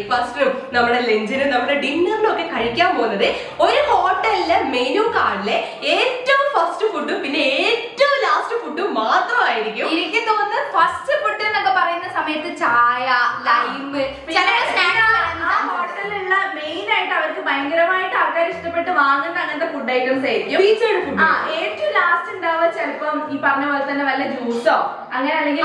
ബ്രേക്ക്ഫാസ്റ്റിനും നമ്മുടെ ലഞ്ചിനും നമ്മുടെ ഡിന്നറിനും ഒക്കെ കഴിക്കാൻ പോകുന്നത് ഒരു ഹോട്ടലിലെ മെനു കാർഡിലെ ഏറ്റവും ഫസ്റ്റ് ഫുഡും പിന്നെ ഏറ്റവും ലാസ്റ്റ് ഫുഡും മാത്രമായിരിക്കും. എനിക്ക് തോന്നുന്നത് ഫസ്റ്റ് ഫുഡ് എന്നൊക്കെ പറയുന്ന സമയത്ത് ചായ, ലൈമ്, ഹോട്ടലിലുള്ള മെയിൻ ആയിട്ട് അവർക്ക് ഭയങ്കരമായിട്ട് ആൾക്കാർ ഇഷ്ടപ്പെട്ട് വാങ്ങുന്ന അങ്ങനത്തെ ഫുഡ് ഐറ്റംസ് ആയിരിക്കും. ഏറ്റവും ലാസ്റ്റ് ഉണ്ടാവുക ചിലപ്പം ഈ പറഞ്ഞ പോലെ തന്നെ വല്ല ജ്യൂസോ അങ്ങനെ അല്ലെങ്കിൽ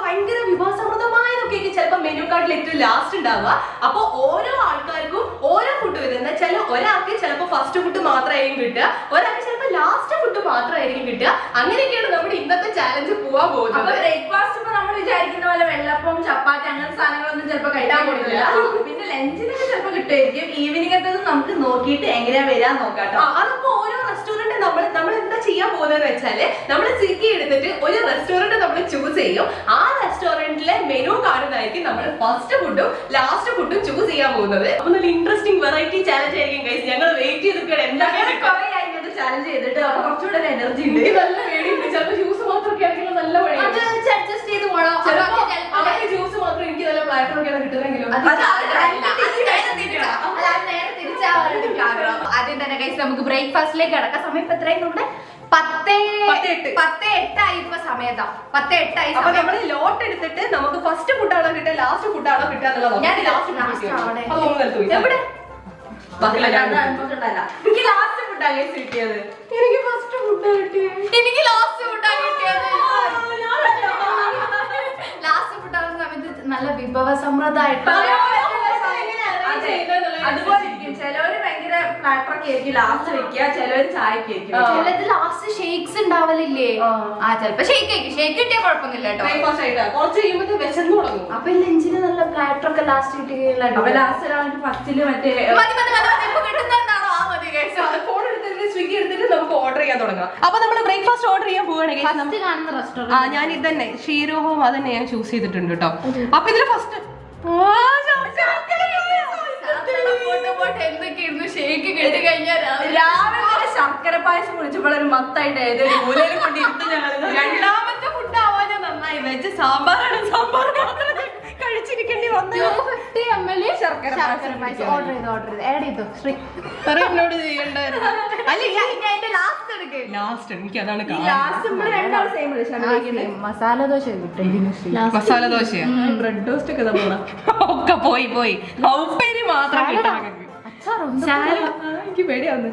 ഭയങ്കര വിഭവസമൃദ്ധമായതൊക്കെ ചിലപ്പോൾ മെനു കാർഡിൽ ഏറ്റവും ലാസ്റ്റ് ഉണ്ടാവുക. അപ്പൊ ഓരോ ആൾക്കാർക്കും ഓരോ ഫുഡ് വരും. എന്ന് വെച്ചാൽ ഒരാൾക്ക് ചിലപ്പോൾ ഫസ്റ്റ് ഫുഡ് മാത്രമായിരിക്കും കിട്ടുക, ഒരാൾക്ക് ചിലപ്പോൾ ലാസ്റ്റ് ഫുഡ് മാത്രമായിരിക്കും കിട്ടുക. അങ്ങനെയൊക്കെയാണ് നമ്മുടെ ഇന്നത്തെ ചാലഞ്ച് പോവാൻ പോകുന്നത്. ബ്രേക്ക്ഫാസ്റ്റ് ഇപ്പൊ നമ്മൾ വിചാരിക്കുന്ന പോലെ വെള്ളപ്പം, ചപ്പാത്തി അങ്ങനത്തെ സാധനങ്ങളൊന്നും ചിലപ്പോൾ കഴിക്കാൻ പോകില്ല. പിന്നെ ലഞ്ചിനൊക്കെ ചിലപ്പോൾ കിട്ടുമായിരിക്കും. ഈവനിങ്ങത്തത് നമുക്ക് നോക്കിയിട്ട് എങ്ങനെയാ വരാൻ നോക്കാട്ടോ. അതപ്പോ ഓരോ റെസ്റ്റോറന്റ് നമ്മൾ എന്താ ചെയ്യാൻ പോകുന്നതെന്ന് വെച്ചാല് നമ്മൾ സ്വിഗ്ഗി എടുത്തിട്ട് ഒരു റെസ്റ്റോറന്റ് നമ്മൾ ചൂസ് ചെയ്യും. ആ റെസ്റ്റോറന്റിലെ മെനു കാണുന്നതായിരിക്കും നമ്മൾ ഫസ്റ്റ് ഫുഡും ലാസ്റ്റ് ഫുഡും ചൂസ് ചെയ്യാൻ പോകുന്നത്. അപ്പൊ നല്ല ഇൻട്രസ്റ്റിംഗ് വെറൈറ്റി ചാലഞ്ച് ആയിരിക്കും ഗൈസ്. ഞങ്ങൾ വെയിറ്റ് ചെയ്തിരിക്കുകയാണ്. എന്താണ് ചാലഞ്ച് ചെയ്തിട്ട് കുറച്ചുകൂടെ എനർജി ഉണ്ട്. നല്ല പേടിയുണ്ട്. ചിലപ്പോൾ ജ്യൂസ് മാത്രമൊക്കെ ആണെങ്കിൽ നല്ല അഡ്ജസ്റ്റ് ചെയ്ത് പോകണം. ജ്യൂസ് മാത്രം എനിക്ക് നല്ല പ്ലാറ്റർ ഒക്കെയാണ് കിട്ടുന്നെങ്കിലും ആദ്യം തന്നെ ഗൈസ് നമുക്ക് ബ്രേക്ക്ഫാസ്റ്റിലേക്ക് കിടക്കാം. സമയം ഇപ്പൊ എത്രയും നമ്മുടെ 10:08 ഇപ്പൊ സമയത്താ 10:08. അപ്പൊ നമ്മള് ലോട്ട് എടുത്തിട്ട് നമുക്ക് ഫസ്റ്റ് ഫുഡാണോ കിട്ടുക ലാസ്റ്റ് ഫുഡാണോ കിട്ടുക എന്നുള്ളത് എനിക്ക് ലാസ്റ്റ് ഫുഡാ കിട്ടിയത്. എനിക്ക് ഫസ്റ്റ് ഫുഡ് കിട്ടിയത്. എനിക്ക് ലാസ്റ്റ് ഫുഡാ കിട്ടിയത്. ലാസ്റ്റ് ഫുഡാകുന്ന സമയത്ത് നല്ല വിഭവസമൃദ്ധമായിട്ട് അതുപോലെ ഇരിക്കും. ചിലവര് ഭയങ്കര പ്ലാറ്ററൊക്കെ ആയിരിക്കും ലാസ്റ്റ് വെക്കുക, ചിലവര് ചായക്ക് ആയിരിക്കും. ചിലത് ലാസ്റ്റ് ഷേക്സ് ഉണ്ടാവലില്ലേ? ചിലപ്പോ ഷേക്ക് ആയിരിക്കും. ഷേക്ക് കിട്ടിയാൽ കുഴപ്പമൊന്നുമില്ല കേട്ടോ. കുറച്ച് കഴിയുമ്പോൾ വിശന്നു തുടങ്ങും. അപ്പൊ ലഞ്ചിന് നല്ല പ്ലാറ്ററൊക്കെ ലാസ്റ്റ് കിട്ടിയില്ല. അപ്പൊ ലാസ്റ്റ് ഒരാൾക്ക് ഫസ്റ്റില് മറ്റേ ഫോൺ എടുത്തിട്ട് സ്വിഗ്ഗി എടുത്തിട്ട് നമുക്ക് ഓർഡർ ചെയ്യാൻ തുടങ്ങാം. അപ്പൊ നമ്മൾ ബ്രേക്ക്ഫാസ്റ്റ് ഓർഡർ ചെയ്യാൻ പോവുകയാണെങ്കിൽ ഞാൻ ഇത് തന്നെ ഷീരോ ഹോം അത് തന്നെ ഞാൻ ചൂസ് ചെയ്തിട്ടുണ്ട് കേട്ടോ. അപ്പൊ ഇതില് ഫസ്റ്റ് എന്തൊക്കെയായിരുന്നു ഷേക്ക് കിട്ടി കഴിഞ്ഞാൽ രാവിലെ ശർക്കര പായസം കുടിച്ചപ്പോഴൊരു മത്തായിട്ട് ഏതൊരു മൂലയിൽ കൊണ്ടിരുത്ത് ഞങ്ങൾ രണ്ടാമത്തെ ഫുഡ് ആവാൻ നന്നായി വെച്ച് സാമ്പാറാണ്. സാമ്പാർ കഴിച്ചിരിക്കേണ്ടി വന്നു. 250 ml ശർക്കര പായസം ഓർഡർ ചെയ്തു ആഡ് ചെയ്തു. എന്നോട് ചെയ്യണ്ടായിരുന്നു. അല്ല ലാസ്റ്റ് എടുക്കേ. ലാസ്റ്റ് എനിക്ക് അതാണ് മസാല ദോശ മസാല ദോശയാ ബ്രെഡ് ടോസ്റ്റ് ഒക്കെ പോയി ഉപ്പേരി മാത്രം എനിക്ക് പേടിയാവുന്നു.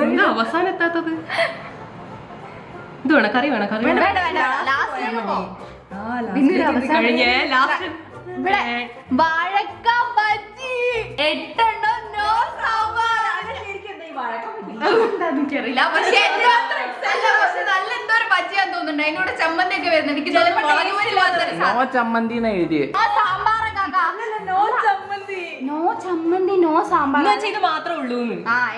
എന്താ അവസാനം എത്താത്തത്? ഇത് വേണം കറി വേണം കഴിഞ്ഞ ലാസ്റ്റ് വാഴക്ക ബജ്ജി 8 എണ്ണം നോ സാമ്പാർ. എനിക്കറിയില്ല. പക്ഷെ നല്ല എന്തോ ഒരു ബജ്ജിയാന്ന് തോന്നുന്നുണ്ട്. അതിനോട് ചമ്മന്തി ഒക്കെ വരുന്നത്. എനിക്ക് ചമ്മന്തി സാമ്പാറൊക്കെ നോ ചമ്മന്തി നോ സാമ്പാർ ഇത് മാത്രമേ ഉള്ളൂ.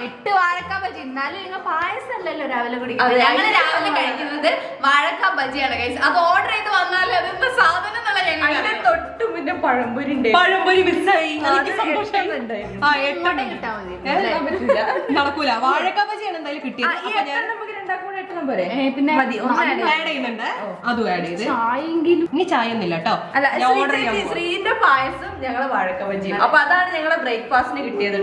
8 വാഴക്ക ബജ്ജി. എന്നാലും നിങ്ങൾ പായസം അല്ലല്ലോ രാവിലെ കുടിക്കുന്നത്. ഞങ്ങള് രാവിലെ കഴിക്കുന്നത് വാഴക്ക ബജ്ജിയാണ് കഴിച്ചത്. അത് ഓർഡർ ചെയ്ത് വന്നാലും അതെന്താ സാധനം എന്നുള്ള ഞങ്ങൾ തൊട്ട് പിന്നെ പഴംപൊരി മിസ്സായി. നടക്കൂല. വാഴക്ക ബജ്ജിയാണ് എന്തായാലും കിട്ടിയത്. പിന്നെ ആഡ് ചെയ്യുന്നുണ്ട്. അതും ആഡ് ചെയ്ത് ഇനി ചായ ഒന്നുമില്ല കേട്ടോ. ശ്രീന്റെ പായസം ഞങ്ങള് വാഴക്ക ബജ്ജി. അപ്പൊ അതാണ് ഞങ്ങളെ ബ്രേക്ക്ഫാസ്റ്റിന് കിട്ടിയത്.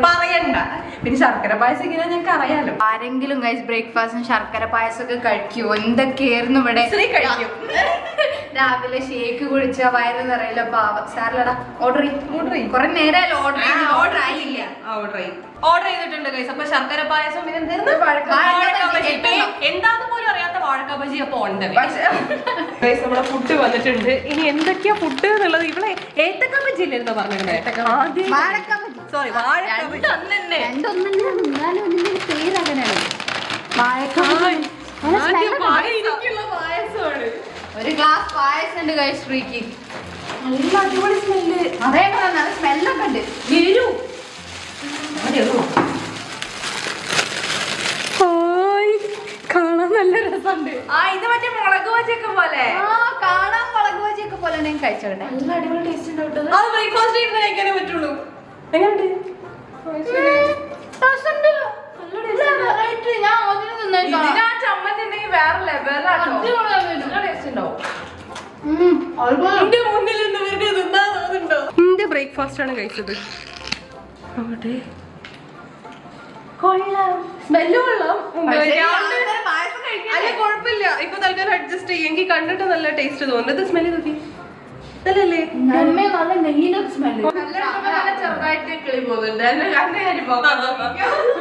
പറയണ്ട. പിന്നെ ശർക്കര പായസം ഇങ്ങനെ ഞങ്ങൾക്ക് അറിയാലോ. ആരെങ്കിലും ബ്രേക്ക്ഫാസ്റ്റിന് ശർക്കര പായസം ഒക്കെ കഴിക്കുമോ? എന്തൊക്കെയായിരുന്നു ഇവിടെ കഴിക്കും. രാവിലെ ഷേക്ക് കുടിച്ച വയറ് നിറയില്ല. സാറിലടാ ഓർഡർ ചെയ്യും. കുറെ നേരം ഓർഡർ ആയില്ല. ഓർഡർ ചെയ്തിട്ടുണ്ട് ഗൈസ്. അപ്പൊ ശർക്കര പായസം എന്താന്ന് പോലും അറിയാത്ത വാഴക്ക ബജി അപ്പൊ ഉണ്ട്. നമ്മുടെ ഫുഡ് വന്നിട്ടുണ്ട്. ഇനി എന്തൊക്കെയാ ഫുഡ് എന്നുള്ളത് ഇവിടെ ഏത്തക്ക ബജി ഇല്ലായിരുന്നു പറഞ്ഞിരുന്നത്. സോറി വാഴക്ക പായസമാണ്. ഒരു ഗ്ലാസ് പായസം ഉണ്ട് ഗൈസ് ശ്രീക്ക്. നല്ല അടിപൊളി സ്മെല്ല്. അതേ നല്ല സ്മെല്ലൊക്കെ ഉണ്ട്. കാണാൻ നല്ല രസമുണ്ട്. ഇത് മറ്റേ മുളക് ബജിയൊക്കെ പോലെ. കാണാൻ മുളക് ബജിയൊക്കെ പോലെ ഞാൻ കഴിച്ചോട്ടെ. നല്ല അടിപൊളി ടേസ്റ്റ് ഉണ്ടാവും. അത് ബ്രേക്ക്ഫാസ്റ്റ് ഇരുന്ന് കഴിക്കാനേ പറ്റുള്ളൂ. എങ്ങനെയുണ്ട്? ചമ്മന്തി വേറെ ലെവലാട്ടോ. ടേസ്റ്റ് ഉണ്ടാവും. എന്റെ മുന്നിൽ നിന്ന് ഇവർക്ക് തിന്നാൻ തോന്നുന്നുണ്ടോ? എന്റെ ബ്രേക്ക്ഫാസ്റ്റ് ആണ് കഴിച്ചത്. കൊള്ളാം, സ്മെല്ല് കൊള്ളാം. അല്ല കുഴപ്പമില്ല, ഇപ്പൊ തൽക്കാലം അഡ്ജസ്റ്റ് ചെയ്യും. എനിക്ക് കണ്ടിട്ട് നല്ല ടേസ്റ്റ് തോന്നുന്നത്. സ്മെല്ല് നോക്കി നല്ലല്ലേ? നല്ല നെയ്യിന്റെ സ്മെല്ല്. ചെറുതായിട്ട് കിളി പോകുന്നുണ്ട്.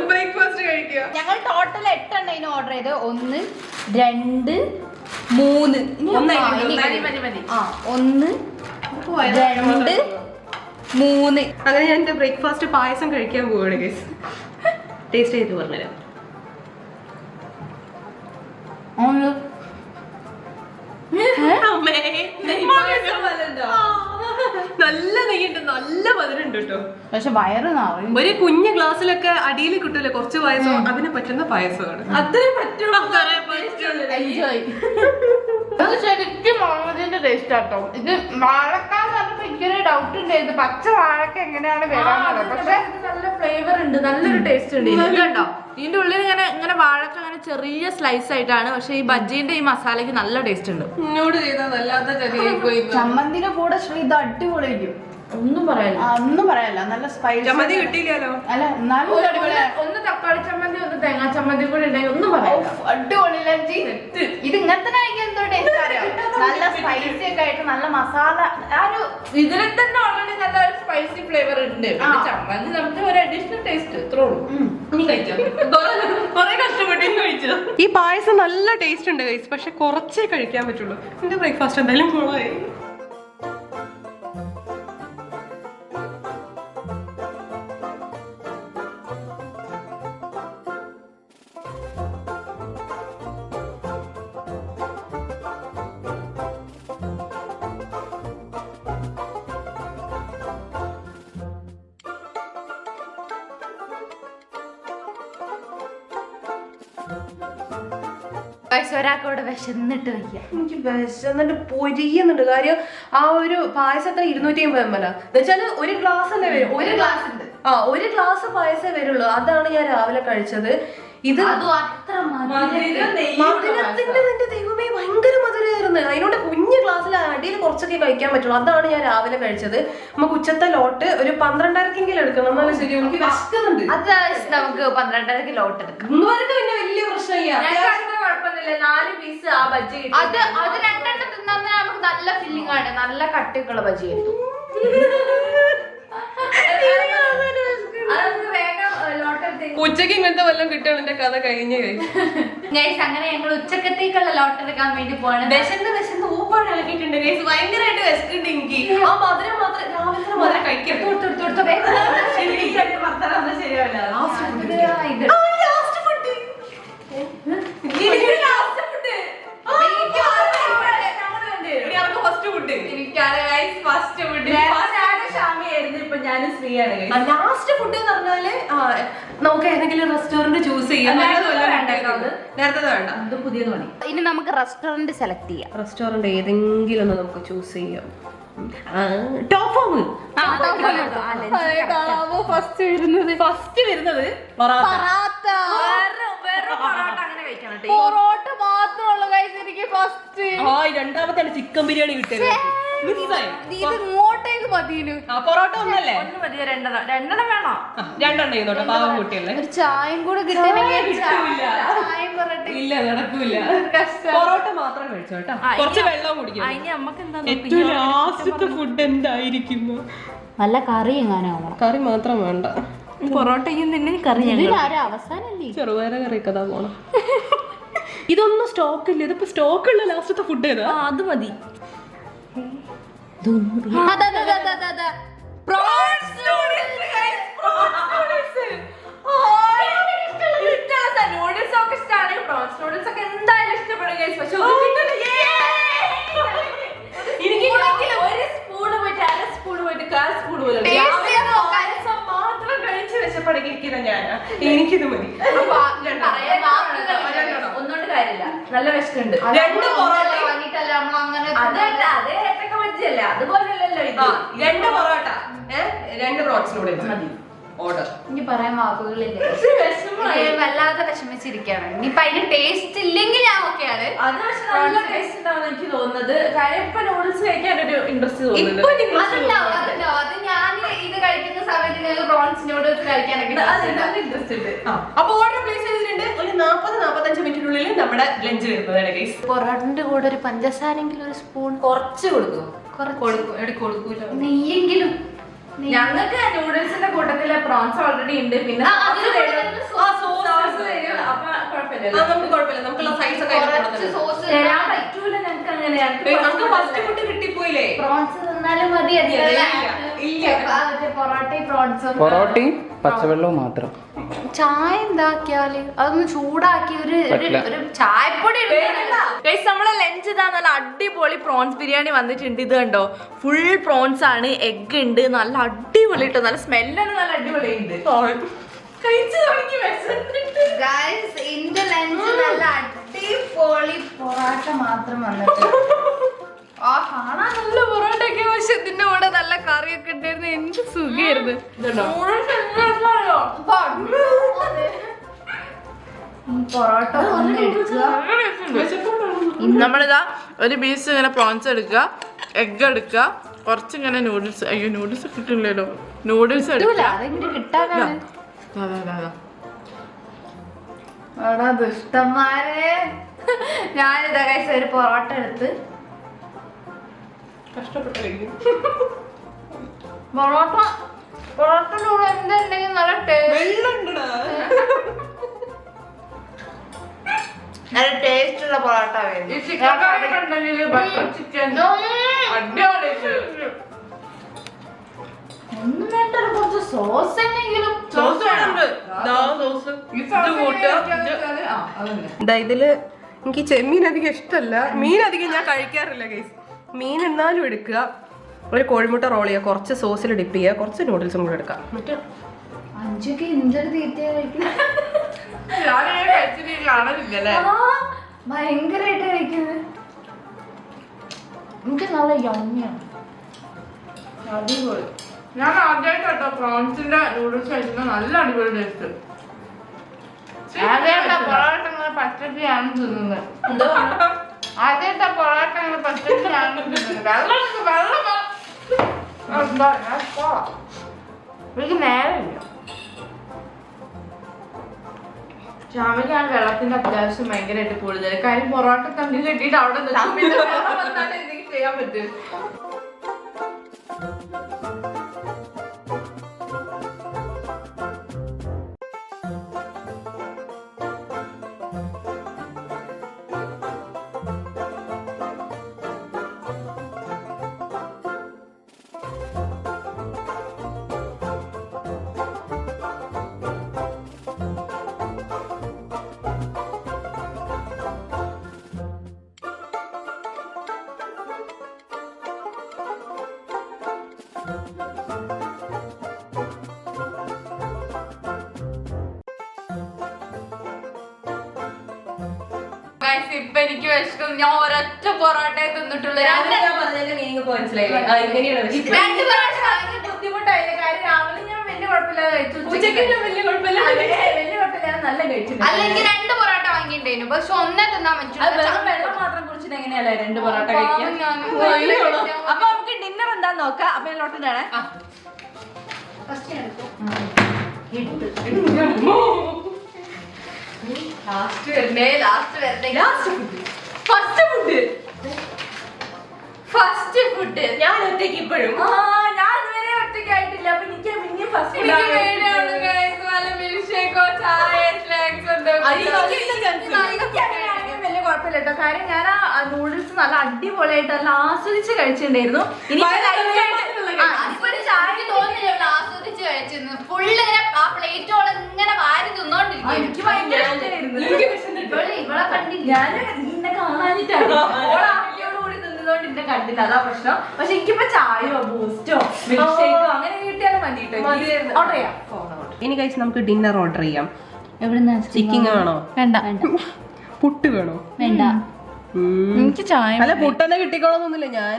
ബ്രേക്ക്ഫാസ്റ്റ് കഴിക്കുക. ഞങ്ങൾ ടോട്ടൽ 8 എണ്ണ ഓർഡർ ചെയ്ത് 1 2 3 1 2 3. അങ്ങനെ ഞാൻ എന്റെ ബ്രേക്ക്ഫാസ്റ്റ് പായസം കഴിക്കാൻ പോവാണ് ഗൈസ്. ടേസ്റ്റ് ചെയ്ത് പറഞ്ഞുതരാം. നല്ല നെയ്യുണ്ട്, നല്ല മധുരമുണ്ട് കേട്ടോ. പക്ഷെ വയറ് നിറയും. ഒരു കുഞ്ഞു ഗ്ലാസ്സിലൊക്കെ അടിയിൽ കിട്ടൂല കുറച്ച് പായസം, അതിന് പറ്റുന്ന പായസമാണ്. അത്രയും പറ്റുള്ളൂ. എൻജോയ്. ശരിക്കും മുളകിന്റെ ടേസ്റ്റ് ആട്ടോ. ഇത് വാഴക്കാന്ന് പറഞ്ഞപ്പോ എനിക്കൊരു ഡൗട്ട് ഉണ്ടായിരുന്നു, പച്ച വാഴക്ക എങ്ങനെയാണ് വരാന്നുള്ളത്. പക്ഷെ നല്ല ഫ്ലേവർ ഉണ്ട്, നല്ലൊരു ടേസ്റ്റ് ഉണ്ട്. കണ്ടോ ഇതിന്റെ ഉള്ളിൽ ഇങ്ങനെ വാഴക്ക അങ്ങനെ ചെറിയ സ്ലൈസ് ആയിട്ടാണ്. പക്ഷെ ഈ ബജ്ജീന്റെ ഈ മസാലയ്ക്ക് നല്ല ടേസ്റ്റ് ഉണ്ട്. എന്നോട് ചെയ്താൽ വല്ലാത്ത ചമ്മന്തിന്റെ കൂടെ ഇത് അടിപൊളിയായിരിക്കും. ഒന്നും പറയാനില്ല. നല്ല സ്പൈസി. ചമ്മന്തി കിട്ടിയില്ലല്ലോ. അല്ല എന്നാലും ഒന്ന് തക്കാളി ചമ്മന്തി, ഒന്ന് തേങ്ങാ ചമ്മന്തി കൂടെ ഉണ്ടെങ്കിൽ ഒന്നും പറയാം. അടിപൊളി. ഇത് ഇങ്ങനത്തെ കഴിക്കാൻ എന്തോ ടേസ്റ്റ് അറിയാം. നല്ല സ്പൈസി ഒക്കെ ആയിട്ട് നല്ല മസാല. ആ ഒരു ഇതിൽ തന്നെ ഓൾറെഡി നല്ല ഒരു സ്പൈസി ഫ്ലേവർ ഉണ്ട്. ചമ്മന്തി നമുക്ക് ഒരു അഡീഷണൽ ടേസ്റ്റ് ഇത്രേ ഉള്ളൂ. ഈ പായസം നല്ല ടേസ്റ്റ് ഉണ്ട് ഗൈസ്, പക്ഷെ കുറച്ചേ കഴിക്കാൻ പറ്റുള്ളൂ. എന്റെ ബ്രേക്ക്ഫാസ്റ്റ് എന്തായാലും കൊള്ളായി. ഒരാൾക്കോടെ വിശന്നിട്ട് വയ്യ. എനിക്ക് വിശന്നിട്ട് പൊരിയുന്നുണ്ട്. കാര്യം ആ ഒരു പായസത്തിന് 250 ml എന്നുവെച്ചാല് ഒരു ഗ്ലാസ് അല്ലേ വരും. ഒരു ഗ്ലാസ് പായസേ വരുള്ളൂ. അതാണ് ഞാൻ രാവിലെ കഴിച്ചത്. ഇത് മധുരത്തിന്റെ ദൈവമേ ഭയങ്കര മധുരമായിരുന്നു. അതിനോട് കുഞ്ഞു ഗ്ലാസ്സിൽ അടിയിൽ കുറച്ചൊക്കെ കഴിക്കാൻ പറ്റുള്ളൂ. അതാണ് ഞാൻ രാവിലെ കഴിച്ചത്. നമുക്ക് ഉച്ചത്തെ ലോട്ട് ഒരു 12.5 എടുക്കണം. എന്നാലും ശരി, എനിക്ക് വിശക്കുന്നുണ്ട്. അത് നമുക്ക് 12.5 ലോട്ട് എടുക്കാം. ഇന്നുവരെയൊക്കെ പിന്നെ വലിയ പ്രശ്നമില്ല. 4 പീസ് ആ ബജ്ജി അത് 2 എണ്ണം തിന്നാൻ നമുക്ക് നല്ല ഫില്ലിംഗ് ആണ്. നല്ല കട്ടിക്കുള്ള ബജ്ജി കിട്ടും. ഉച്ചക്ക് ഇങ്ങനത്തെ വല്ലതും കിട്ടുകയാണ് എന്റെ കഥ കഴിഞ്ഞു കഴിഞ്ഞു. അങ്ങനെ ഞങ്ങൾ ഉച്ചക്കത്തേക്കുള്ള ലോട്ട് എടുക്കാൻ വേണ്ടി പോവാണ്. വിശന്ന് ഊപ്പാട് ഇളക്കിയിട്ടുണ്ട് ഗൈസ്. ഭയങ്കരമായിട്ട് വിശക്കുന്നുണ്ട് എനിക്ക്. ആ മധുരം മാത്രം രാവിലത്തെ മധുരം കഴിക്കാം. ലാസ്റ്റ് ഫുഡ് എന്ന് പറഞ്ഞാല് നമുക്ക് ഏതെങ്കിലും റെസ്റ്റോറന്റ് ചൂസ് ചെയ്യാം. നേരത്തെ വേണ്ട, അത് പുതിയത് മതി. ഇനി നമുക്ക് റെസ്റ്റോറന്റ് സെലക്ട് ചെയ്യാം. റെസ്റ്റോറന്റ് ഏതെങ്കിലും ഒന്ന് നമുക്ക് ചൂസ് ചെയ്യാം. ഫസ്റ്റ് വരുന്നത് പൊറോട്ട മാത്രമുള്ള എനിക്ക് ഫസ്റ്റ്. രണ്ടാമത്തെ ചിക്കൻ ബിരിയാണി കിട്ടിയത്. ഇങ്ങോട്ടേക്ക് മതിയെന്ന്. പൊറോട്ട ഒന്നല്ലേ? രണ്ടെണ്ണം വേണോ? 2 ചെയ്തോട്ടെ, പാവം കുട്ടിയല്ലേ. ഒരു ചായയും കൂടെ കിട്ടണമെങ്കിൽ ഇല്ല, നടക്കൂല. പൊറോട്ട മാത്രം കഴിച്ചോ കേട്ടോ. കുറച്ച് വെള്ളം കുടിക്കും. ഏറ്റവും ലാസ്റ്റത്തെ ഫുഡ് എന്തായിരിക്കും? നല്ല കറി എങ്ങാനാവണം. കറി മാത്രം വേണ്ട. പൊറോട്ടയും തന്നെ കറി അവസാനല്ലേ. ചെറുപയർ കറി കഥാ പോണം. ഇതൊന്നും സ്റ്റോക്ക് ഇല്ല. ഇതിപ്പോ സ്റ്റോക്ക് ഉള്ള ലാസ്റ്റത്തെ ഫുഡ് ഏതാ? അത് മതി. എനിക്കിത് മതി. ഒന്നുകൊണ്ട് കാര്യമില്ല, നല്ല വിശക്കുണ്ട്. 2 പൊറോട്ട അതുപോലെയല്ലല്ലോ ഇത്. 2 പൊറോട്ട 2 ബ്രോഡ്സിലൂടെ മതി ഓർഡർ. എനിക്ക് പറയാൻ വാക്കുകളില്ല. വല്ലാതെ വിഷമിച്ചിരിക്കുകയാണ്. ഇനിയിപ്പൊ അതിന് ടേസ്റ്റ് ഇല്ലെങ്കിൽ ഞാൻ ഓക്കെ നല്ല ടേസ്റ്റ് ഉണ്ടാവും എനിക്ക് തോന്നുന്നത്. കാര്യം ഇപ്പൊ നൂഡിൽസ് കഴിക്കാൻ ഒരു ഇൻട്രസ്റ്റ് തോന്നുന്നുണ്ട്. അത് ഞാൻ ഇത് കഴിക്കുന്ന സമയത്ത് പ്രോൺസ് നൂഡിൽസ് കഴിക്കാനൊക്കെ ഇൻട്രസ്റ്റ് ഉണ്ട്. അപ്പൊ ഓർഡർ പ്ലേസ് ചെയ്തിട്ടുണ്ട്. ഒരു 40-45 മിനിറ്റിനുള്ളിൽ നമ്മുടെ ലഞ്ച് വരുന്നതാണ് ഗൈസ്. പൊറോട്ടന്റെ കൂടെ ഒരു പഞ്ചസാരെങ്കിലും ഒരു സ്പൂൺ കുറച്ച് കൊടുക്കും. കൊടുക്കൂല നെയ്യെങ്കിലും. ഞങ്ങൾക്ക് നൂഡിൽസിന്റെ കൂട്ടത്തില് പ്രോൺസ് ഓൾറെഡി ഉണ്ട്. പിന്നെ നമുക്ക് കുഴപ്പമില്ല, നമുക്കുള്ള സൈസ് ഒക്കെ സോസ് തരാൻ പറ്റൂല ഞങ്ങൾക്ക് അങ്ങനെയാണ്. നമുക്ക് ഫസ്റ്റ് ഫുഡ് കിട്ടിപ്പോയില്ലേ. പ്രോൺസ് തിന്നാലും മതി. പൊറോട്ടയും പ്രോൺസും പൊറോട്ടയും പച്ചവെള്ളവും മാത്രം. ചായ എന്താക്കിയാല് അതൊന്ന് ചൂടാക്കി ഒരു ചായപ്പൊടി നമ്മളെ ലഞ്ച് ഇതാ നല്ല അടിപൊളി പ്രോൺസ് ബിരിയാണി വന്നിട്ടുണ്ട്. ഇത് കണ്ടോ, ഫുൾ പ്രോൺസ് ആണ്, എഗ് ഉണ്ട്, നല്ല അടിപൊളി കേട്ടോ, നല്ല സ്മെല്ലാണ്, നല്ല അടിപൊളി ഉണ്ട്. കഴിച്ചു തുടങ്ങി ഗൈസ്, എന്റെ ലഞ്ച് നല്ല അടിപൊളി പൊറോട്ട മാത്രം വന്നിട്ട് കാണാൻ നല്ല പൊറോട്ട ഒക്കെ, പക്ഷെ ഇതിന്റെ കൂടെ നല്ല കറിയൊക്കെ ഉണ്ടായിരുന്നു. എന്ത് സുഖമായിരുന്നു. പൊറോട്ട നമ്മളിതാ ഒരു പീസ് ഇങ്ങനെ പ്രോൺസ് എടുക്കുക, എഗ് എടുക്കുക, കുറച്ചിങ്ങനെ നൂഡിൽസ്. അയ്യോ നൂഡിൽസ് കിട്ടില്ലല്ലോ. നൂഡിൽസ് എടുക്കുക. ദുഷ്ടന്മാരെ, ഞാനിതാ കഴിച്ച ഒരു പൊറോട്ട എടുത്ത് പൊറോട്ടയുടെ കൂടെ എന്തുണ്ടെങ്കിൽ നല്ല നല്ല ടേസ്റ്റ് ഉള്ള പൊറോട്ട ഒന്നും വേണ്ട, കുറച്ച് സോസ് എന്നെങ്കിലും. ഇതില് എനിക്ക് ചെമ്മീൻ അധികം ഇഷ്ടമല്ല, മീൻ അധികം ഞാൻ കഴിക്കാറില്ല ഗൈസ്. മീൻ എന്നാലും എടുക്കുക, ഒരു കോഴിമുട്ട റോൾ ചെയ്യുക, കുറച്ച് സോസിൽ ഡിപ്പ് ചെയ്യുക, കുറച്ച് നൂഡിൽസും കൂടെ എടുക്കുക. മറ്റേ അഞ്ചൊക്കെ എന്തൊരു തീറ്റയാ കഴിക്കുന്നത്, ഭയങ്കരമായിട്ട് കഴിക്കുന്നത്. എനിക്ക് നല്ല യമ്മിയാണ്, അടിപൊളി. ഞാൻ ആദ്യമായിട്ട് കേട്ടോ പ്രോൺസിന്റെ നൂഡിൽസ് കഴിക്കുന്നത്. നല്ല അടിപൊളി ടേസ്റ്റ്. ആദ്യമായിട്ടാ പൊറോട്ട ഇങ്ങനെ പച്ചക്കാണ് തിന്നുന്നത്. ആദ്യമായിട്ടാ പൊറോട്ട ഇങ്ങനെ പച്ചക്കാണ് തിന്നുന്നത്. എനിക്ക് നേരമില്ല. ചാമയ്ക്കാണ് വെള്ളത്തിന്റെ അത്യാവശ്യം ഭയങ്കരമായിട്ട് കൂടുതൽ. കാര്യം പൊറോട്ട തമ്മിൽ കെട്ടിയിട്ട് അവിടെ എന്തെങ്കിലും ചെയ്യാൻ പറ്റും. ഇപ്പൊ എനിക്ക് വിശക്കുന്നു. ഞാൻ ഒരൊറ്റ പൊറോട്ട തിന്നിട്ടുള്ളൂ. ബുദ്ധിമുട്ടായില്ല. കാര്യം രാവിലെ ഞാൻ വലിയ കുഴപ്പമില്ലാതെ കഴിച്ചു. വലിയ കുഴപ്പമില്ലാതെ നല്ല കഴിച്ചു. അല്ലെങ്കിൽ 2 പൊറോട്ട വാങ്ങിയിട്ടുണ്ടായിരുന്നു, പക്ഷെ ഒന്നേ തിന്നാൻ പറ്റില്ല. വെള്ളം മാത്രം കുടിച്ചിട്ട് എങ്ങനെയല്ലേ 2 പൊറോട്ട കഴിക്കാൻ. അപ്പൊ നമുക്ക് ഡിന്നർ എന്താന്ന് നോക്കാം. അപ്പൊ ലോട്ടിട്ടാണ് ലാസ്റ്റ് വരണേ. ഫസ്റ്റ് ഫുഡ് ഞാൻ ഒറ്റയ്ക്ക് ഇപ്പോഴും ഞാൻ ഇതുവരെ ഒറ്റയ്ക്കായിട്ടില്ല. അപ്പൊ എനിക്ക് പിന്നെ ഫസ്റ്റ് വലിയ കുഴപ്പമില്ല കേട്ടോ. കാര്യം ഞാൻ ആ നൂഡിൽസ് നല്ല അടിപൊളിയായിട്ട് നല്ല ആസ്വദിച്ച് കഴിച്ചിട്ടുണ്ടായിരുന്നു. എനിക്ക് ഭയങ്കര ഇവളെ കണ്ടില്ല, ഞാൻ നിന്നെ കാണാനിട്ടാണ് ഓളാക്കിയോടുകൂടി നിന്നതുകൊണ്ട് എന്നെ കണ്ടില്ല, അതാ പ്രശ്നം. പക്ഷെ എനിക്കിപ്പോ ചായയോ ബൂസ്റ്റോ മിൽക്ക് ഷേക്കോ അങ്ങനെ കിട്ടിയാലും മതിട്ടോ. ഓർഡർ ചെയ്യാം. ഇനി കഴിച്ച് നമുക്ക് ഡിന്നർ ഓർഡർ ചെയ്യാം. എവിടുന്നാ? ചിക്കൻ വേണോ? വേണ്ട. പുട്ട് വേണോ? വേണ്ട. എനിക്ക് ചായ അല്ല പുട്ടന്നെ കിട്ടിക്കോളൊന്നുമില്ല. ഞാൻ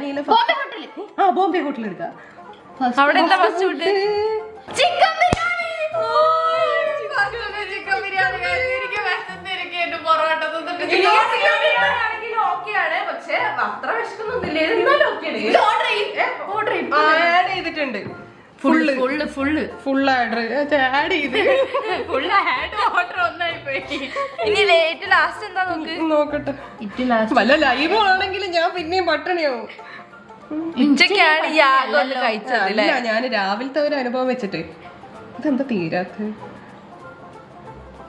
ബോംബെ ഹോട്ടൽ എടുക്കാം. അവിടെ എന്താ first food? Chicken biryani. Chicken biryani. എനിക്ക് പൊറോട്ട കുഴപ്പമൊന്നുമില്ല എന്നാലും ഓക്കെയാണ്. ആഡ് ചെയ്തിട്ടുണ്ട് ഫുള്ള് ആഡ് ചെയ്ത് ഓർഡർ ഒന്നായി പോയി. ഇനി ലേറ്റ് ലാസ്റ്റ് എന്താ നോക്ക്. നോക്കട്ടെ. വല്ല ലൈവ് ആണെങ്കിലും ഞാൻ പിന്നെയും പട്ടണിയാവും. ഉച്ചക്കാണ് ഈ ആകെ ഒന്ന് കഴിച്ചത് അല്ല ഞാൻ രാവിലത്തെ ഒരു അനുഭവം വെച്ചിട്ട് ഇതെന്താ തീരാത്ത.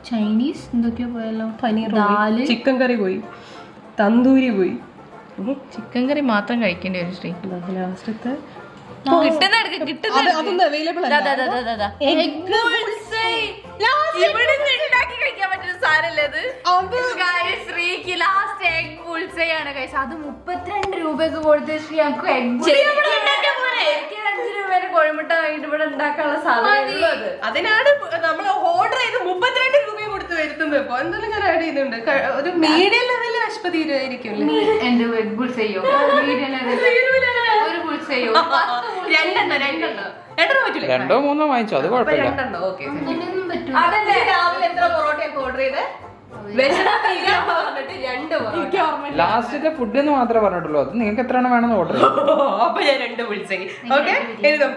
ചൈനീസ് എന്തൊക്കെയോ പോയല്ലോ. പനീർ ചിക്കൻ കറി പോയി, തന്തൂരി പോയി. ചിക്കൻ കറി മാത്രം കഴിക്കേണ്ടി വരും ശ്രീ. ലാസ്റ്റത്തെ അതൊന്നും അവൈലബിൾ അല്ല. കഴിക്കാൻ പറ്റുന്ന സാധനല്ലേ ശ്രീക്ക് ലാസ്റ്റ് എഗ് ബുൾസൈ ആണ് കഴിച്ചത്. അത് 32 രൂപയൊക്കെ കൊടുത്ത് ശ്രീ ഞങ്ങൾക്ക് 5 രൂപേന്റെ കോഴിമുട്ട വാങ്ങിട്ട് ഇവിടെ ഉണ്ടാക്കാനുള്ള സാധനം. അതിനാണ് നമ്മൾ ഓർഡർ ചെയ്ത് 32 രൂപയും കൊടുത്ത് വരുത്തുന്നത്. ഇപ്പൊ എന്തായാലും ഞാൻ ആഡ് ചെയ്യുന്നുണ്ട്. ഒരു മീഡിയം ലെവലിൽ അശ്വതി ആയിരിക്കും. എന്റെ എഗ് ബുൾസൈയോ ഒരു ബുൾസൈയോ രണ്ടോ മൂന്നോ വാങ്ങിച്ചോ, അത് കുഴപ്പമില്ല. അതല്ലേ രാവിലെ എത്ര പൊറോട്ടയൊക്കെ ഓർഡർ ചെയ്ത് ലാസ്റ്റത്തെ ഫുഡ് എന്ന് മാത്രമേ പറഞ്ഞിട്ടുള്ളൂ. അത് നിങ്ങൾക്ക് എത്ര എണ്ണം വേണമെന്ന് ഓർഡർ ചെയ്യും. അപ്പൊ ഞാൻ 2 വിളിച്ചേ. ഓക്കെ എഴുതോ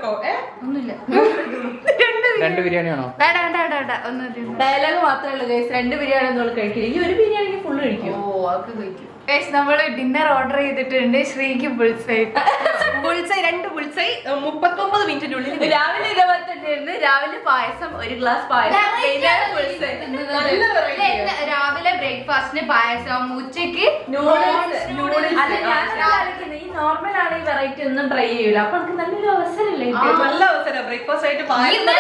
ഒന്നുമില്ല. 2 ബിരിയാണി ആണോ? ഡയലോഗ് മാത്രമേ ഉള്ളൂ ഗൈസ്. 2 ബിരിയാണി ഒന്നും കഴിക്കില്ല. ഈ ഒരു ബിരിയാണി ഫുള്ള് കഴിക്കും. ഓ അതൊക്കെ കഴിക്കും ഗൈസ്. നമ്മള് ഡിന്നർ ഓർഡർ ചെയ്തിട്ടുണ്ട്. ശ്രീക്ക് ബുൾസൈ 2 ബുൾസൈ 39 മിനിറ്റിനുള്ളിൽ. രാവിലെ ഇതേപോലെ തന്നെ രാവിലെ പായസം, 1 ഗ്ലാസ് പായസം. രാവിലെ ബ്രേക്ക്ഫാസ്റ്റിന് പായസം, ഉച്ചക്ക് നൂഡിൽസ്. ഈ നോർമൽ ആണ് ഈ വെറൈറ്റി ഒന്നും ട്രൈ ചെയ്യൂല. അപ്പൊ നമുക്ക് നല്ലൊരു അവസരല്ലേ? നല്ല അവസരം ബ്രേക്ക്ഫാസ്റ്റ് ആയിട്ട് ട്രൈ ചെയ്ത്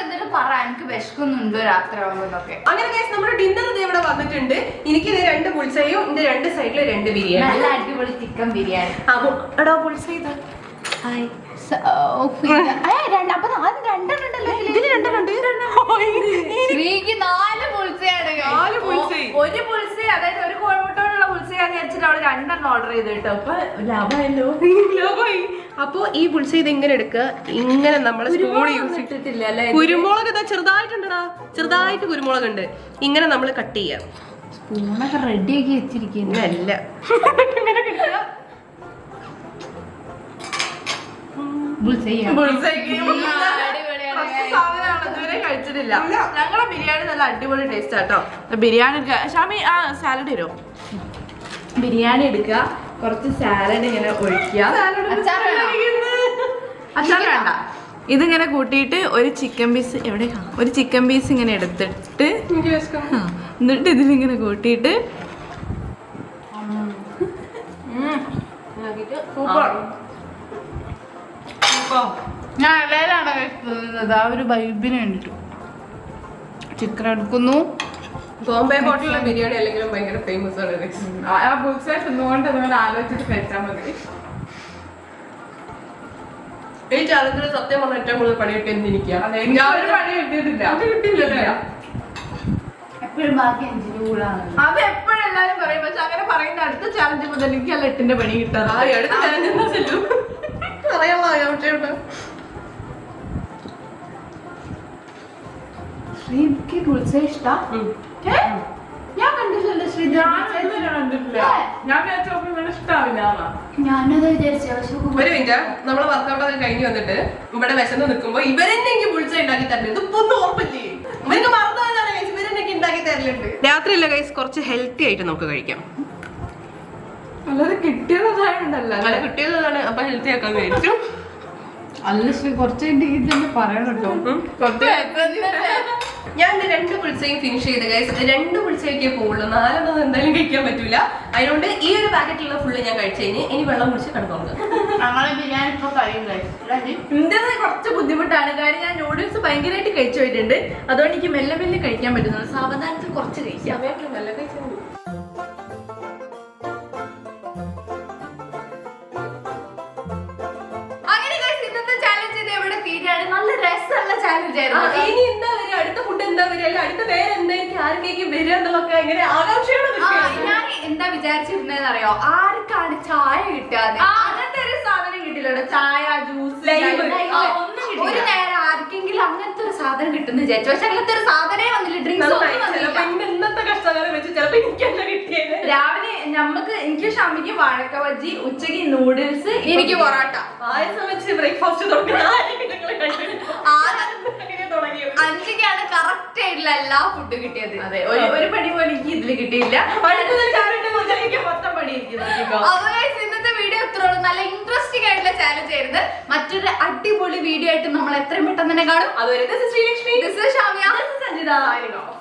എന്നിട്ട് പറ എനിക്ക് വിശക്കുന്നുണ്ടോ രാത്രി ആവുമ്പോഴൊക്കെ. അങ്ങനെ ഗൈസ് നമ്മുടെ ഡിന്നർ ഇവിടെ വന്നിട്ടുണ്ട്. എനിക്ക് 2 ബുൾസൈയും ഇതിന്റെ 2 സൈഡില് 2 ബിരിയാണി. നല്ല അടിപൊളി ചിക്കൻ ബിരിയാണി. എടാ ബുൾസൈ ഇതാ. ശ്രീക്ക് 4 ബുൾസയാണ്. 4 ബുൾസൈ. ഒരു ബുൾസൈ, അതായത് ഒരു കോഴിമുട്ടോടുള്ള ബുൾസയാന്ന് വിചാരിച്ചിട്ട് അവള് 2 ഓർഡർ ചെയ്ത് കേട്ടോ. അപ്പൊ ലാഭമല്ലോ. അപ്പൊ ഈ ബുൾസൈ ഇത് ഇങ്ങനെ എടുക്കുക. ഇങ്ങനെ നമ്മള് സ്പൂൺ യൂസ് ഇട്ടിട്ടില്ല അല്ലെ? കുരുമുളക് ഇതാ ചെറുതായിട്ടുണ്ടടാ, ചെറുതായിട്ട് കുരുമുളക് ഉണ്ട്. ഇങ്ങനെ നമ്മൾ കട്ട് ചെയ്യാം. സ്പൂണൊക്കെ റെഡിയാക്കി വെച്ചിരിക്കുന്നു. അല്ല കഴിച്ചിട്ടില്ല. ഞങ്ങളെ ബിരിയാണി നല്ല അടിപൊളി ടേസ്റ്റ് ആട്ടോ. ബിരിയാണി ഷാമി സാലഡ് തരുമോ? ബിരിയാണി എടുക്കുക, കുറച്ച് സാലഡ് ഇങ്ങനെ ഒഴിക്കുക. അച്ചാർ വേണ്ട. ഇതിങ്ങനെ കൂട്ടിയിട്ട് ഒരു ചിക്കൻ പീസ് ഒരു ചിക്കൻ പീസ് ഇങ്ങനെ എടുത്തിട്ട് എന്നിട്ട് ഇതിലിങ്ങനെ കൂട്ടിയിട്ട് ഞാൻ ഇലയിലാണ് കഴിക്കുന്നത്. ആ ഒരു വൈബിന് വേണ്ടിട്ട് ചിക്കൻ എടുക്കുന്നു. ബോംബെ ഹോട്ടലിലെ ബിരിയാണി അല്ലെങ്കിലും ഭയങ്കര ഫേമസ് ആണ്. ആ ബുൾസൈ തിന്നുകൊണ്ട് അതുപോലെ ആലോചിച്ചിട്ട് കഴിച്ചാൽ മതി. ഈ ചാലഞ്ചിൽ സത്യം പറഞ്ഞ ഏറ്റവും കൂടുതൽ പണി കിട്ടിയെന്ന് എനിക്ക് പണി കിട്ടിയിട്ടില്ല. എപ്പോഴും ബാക്കി 5 രൂപയാണ്. അത് എപ്പോഴും എല്ലാരും പറയും. പക്ഷെ അങ്ങനെ പറയുന്ന അടുത്ത ചാലഞ്ച് മുതൽ എനിക്ക് അല്ല 8ന്റെ പണി കിട്ടാറ്. അടുത്ത ചാലഞ്ച് എന്താ ചെല്ലു പറയാനുള്ള ശ്രീക്ക് ബുൾസൈ ഇഷ്ടം. ഞാൻ കണ്ടിട്ടില്ല ശ്രീ. കണ്ടിട്ടില്ല. ഞാൻ ഇഷ്ടാവില്ല. ഞാനത് വിചാരിച്ചു. ഒരു മിനിറ്റ്, നമ്മള് വർക്കൗട്ട് ഒക്കെ കഴിഞ്ഞ് വന്നിട്ട് ഇവിടെ വിശന്ന് നിൽക്കുമ്പോ ഇവരെന്നെ എനിക്ക് ബുൾസൈ ഉണ്ടാക്കി തരുന്നത്. ഇതിപ്പോ ഒന്നും ഓർമ്മയില്ലേ? ഇവർക്ക് മറന്നതാണ് ഗൈസ്, ഇവരെന്നെ ഉണ്ടാക്കി തരലുണ്ട്. രാത്രിയില്ല ഗൈസ്, കുറച്ച് ഹെൽത്തി ആയിട്ട് നമുക്ക് കഴിക്കാം. അല്ലാതെ കിട്ടിയതല്ലോ. അങ്ങനെ കിട്ടിയതാണ്. അപ്പൊ ഹെൽത്തി ആക്കാൻ കഴിച്ചു. അല്ല ശ്രീ, കുറച്ച് തന്നെ പറയണം കേട്ടോ. ഞാൻ 2 ബുൾസൈയും ഫിനിഷ് ചെയ്ത് ഗൈസ്. 2 ബുൾസൈക്കേ പോകുള്ളൂ, 4 എന്തായാലും കഴിക്കാൻ പറ്റൂല. അതുകൊണ്ട് ഈ ഒരു പാക്കറ്റിലുള്ള ഫുള്ള് ഞാൻ കഴിച്ചതിന് ഇനി വെള്ളം കുടിച്ച് കിടന്നു. ഞങ്ങളെ ബിരിയാണി ഇപ്പൊ കഴിയും. ഇന്ത്യയിൽ കുറച്ച് ബുദ്ധിമുട്ടാണ്, കാര്യം ഞാൻ നൂഡിൽസ് ഭയങ്കരമായിട്ട് കഴിച്ചു പോയിട്ടുണ്ട്. അതുകൊണ്ട് എനിക്ക് മെല്ലെ മെല്ലെ കഴിക്കാൻ പറ്റുന്നുള്ളൂ. സാവധാനത്തിൽ കുറച്ച് കഴിക്കാം. നല്ല കഴിച്ചു. നല്ല രസമുള്ള ചാലഞ്ച് ആയിരുന്നു. ഇനി എന്താ വരിക, അടുത്ത ഫുഡ് എന്താ വരിക, അല്ല അടുത്ത വേറെ എന്തായിരിക്കും, ആർക്കേക്കും വരിക എന്നുള്ളതൊക്കെ എങ്ങനെ ആകാംക്ഷയോടെ ഞാൻ എന്താ വിചാരിച്ചിരുന്നതെന്ന് അറിയോ? ആർക്കാണ് ചായ കിട്ടാതെ അങ്ങനത്തെ ഒരു സാധനം കിട്ടില്ല. ചായ, ജ്യൂസ് ഒരു നേരം ആർക്കെങ്കിലും അങ്ങനത്തെ ഒരു സാധനം കിട്ടുന്ന വിചാരിച്ചു. പക്ഷെ അങ്ങനത്തെ ഒരു സാധനമേ വന്നില്ല. ഡ്രിങ്ക്സ് ഇന്നത്തെ കഷ്ടകാലം വെച്ച് ചിലപ്പോ എനിക്ക് എന്താ കിട്ടിയത്. രാവിലെ നമുക്ക് എനിക്ക് ഷമിക്ക് വാഴക്ക ബജ്ജി, ഉച്ചക്ക് നൂഡിൽസ്, എനിക്ക് പൊറോട്ട. പായസം വെച്ച് ബ്രേക്ക്ഫാസ്റ്റ് അഞ്ചിക്കാണ് കറക്റ്റ് ആയിട്ടുള്ള എല്ലാ ഫുഡും കിട്ടിയത്. അതെ, ഒരു പണി പോലും എനിക്ക് ഇതിൽ കിട്ടിയില്ല. മൊത്തം പണി ഇന്നത്തെ വീഡിയോ ഇത്രയുള്ളൂ. നല്ല ഇൻട്രസ്റ്റിംഗ് ആയിട്ടുള്ള ചാലഞ്ച് ആയിരുന്നു. മറ്റൊരു അടിപൊളി വീഡിയോ ആയിട്ട് നമ്മൾ എത്രയും പെട്ടെന്ന് തന്നെ കാണും. അതുവരെ this is Sreelakshmi, this is Shamiya, this is Sanjitha.